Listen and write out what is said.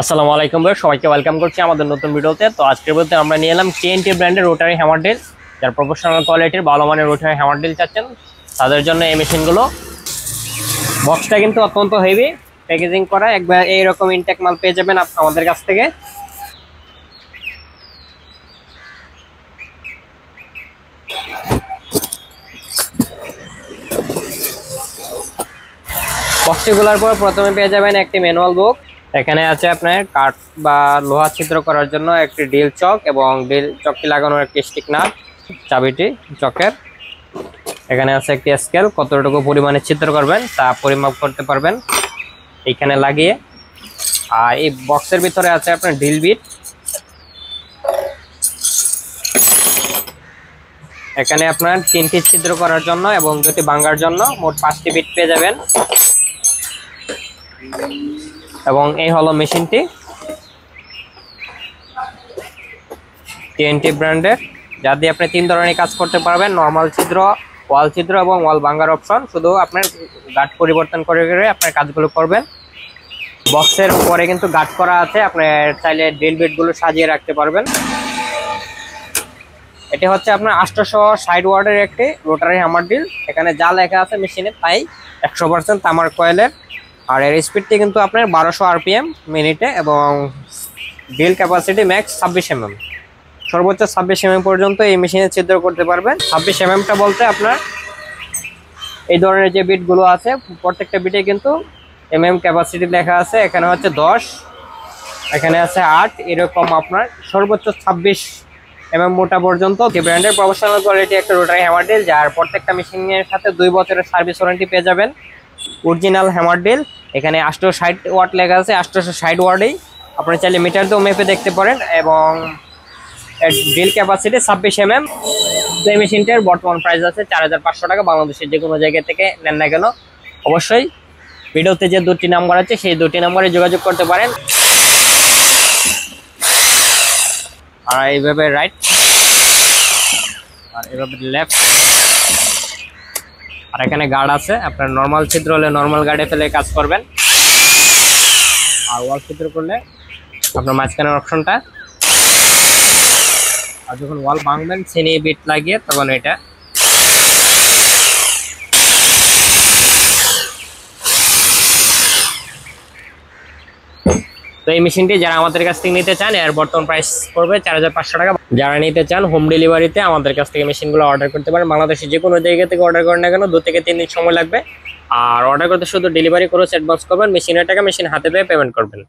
আসসালামু আলাইকুম ভাই, সবাইকে ওয়েলকাম করছি আমাদের নতুন ভিডিওতে। তো আজকের ভিডিওতে আমরা নিয়ে এলাম টিএনটি ব্র্যান্ডের রোটারি হ্যামার ড্রিল। যারা প্রফেশনাল কোয়ালিটির ভালো মানের রোটারি হ্যামার ড্রিল চাচ্ছেন তাদের জন্য এই মেশিনগুলো। বক্সটা কিন্তু অত্যন্ত হেভি, প্যাকেজিং করা, একবার এইরকম ইনটেক মাল পেয়ে যাবেন আমাদের কাছ থেকে। বক্সটিগুলোর পর প্রথমে পেয়ে যাবেন একটি ম্যানুয়াল বুক। এখানে আছে আপনার কাঠ বা লোহা ছিদ্র করার জন্য একটি ড্রিল চক এবং ড্রিল চকটি লাগানোর একটি স্টিক নাট, চাবিটি চকের। এখানে আছে একটি স্কেল, কতটুকু পরিমাণে ছিদ্র করবেন তা পরিমাপ করতে পারবেন এইখানে লাগিয়ে। আর এই বক্সের ভিতরে আছে আপনার ড্রিল বিট। এখানে আপনার 3টি ছিদ্র করার জন্য এবং 2টি ভাঙার জন্য মোট 5টি বিট পেয়ে যাবেন। এবং এই হলো মেশিনটি, টিএনটি ব্র্যান্ডের, যা দিয়ে আপনি 3 ধরনের কাজ করতে পারবেন: নরমাল ছিদ্র, ওয়াল ছিদ্র এবং ওয়াল ভাঙার অপশন। শুধু আপনার গার্ড পরিবর্তন করে করে আপনার কাজগুলো করবেন। বক্সের উপরে কিন্তু গার্ড করা আছে, আপনি চাইলে ড্রিল বিটগুলো সাজিয়ে রাখতে পারবেন। এটি হচ্ছে আপনার 860 ওয়াটের একটি রোটারি হ্যামার ড্রিল। এখানে যা লেখা আছে মেশিনে তাই, 100% তামার কয়েলের। আর এর স্পিডটি কিন্তু আপনার 1200 আরপিএম মিনিটে এবং ড্রিল ক্যাপাসিটি ম্যাক্স 26 mm, সর্বোচ্চ 26 mm পর্যন্ত এই মেশিনে ছিদ্র করতে পারবেন। 26 mmটা বলতে আপনার এই ধরনের যে বিটগুলো আছে প্রত্যেকটা বিটে কিন্তু ক্যাপাসিটি লেখা আছে। এখানে হচ্ছে 10, এখানে আছে 8, এরকম আপনার সর্বোচ্চ 26 mm মোটা পর্যন্ত। যে ব্র্যান্ডের প্রফেশনাল কোয়ালিটি একটা রোটারি হ্যামার ড্রিল, যার প্রত্যেকটা মেশিনের সাথে 2 বছরের সার্ভিস ওয়ারেন্টি পেয়ে যাবেন। অরিজিনাল হ্যামার ড্রিল, এখানে 860 ওয়াট লেখা আছে, 860 ওয়াটেই আপনি চাইলে মিটার দিয়েও মেপে দেখতে পারেন। এবং ড্রিল ক্যাপাসিটি 26 mm। তো এই মেশিনটার বর্তমান প্রাইস আছে 4500 টাকা। বাংলাদেশের যে কোনো জায়গা থেকে নেন না কেন অবশ্যই ভিডিওতে যে 2টি নাম্বার আছে সেই 2টি নাম্বারে যোগাযোগ করতে পারেন। আর এইভাবে রাইট আর এইভাবে লেফট। আর এখানে গার্ড আছে, আপনার নরমাল ছিদ্র হলে নরমাল গার্ডে ফেলে কাজ করবেন, আর ওয়াল ছিদ্র করলে আপনার মাঝখানের অপশনটা। আর যখন ওয়াল ভাঙবেন চিনি বিট লাগিয়ে তখন এটা। তো এই মেশিনটি যারা আমাদের কাছ থেকে নিতে চান এর বর্তমান প্রাইস পড়বে 4500 টাকা। যারা নিতে চান হোম ডেলিভারিতে আমাদের কাছ থেকে মেশিনগুলো অর্ডার করতে পারেন। বাংলাদেশের যে কোনো জায়গা থেকে অর্ডার করেন না কেন 2 থেকে 3 দিন সময় লাগবে। আর অর্ডার করতে শুধু ডেলিভারি খরচ অ্যাডভান্স করবেন, মেশিনের টাকা মেশিন হাতে পেয়ে পেমেন্ট করবেন।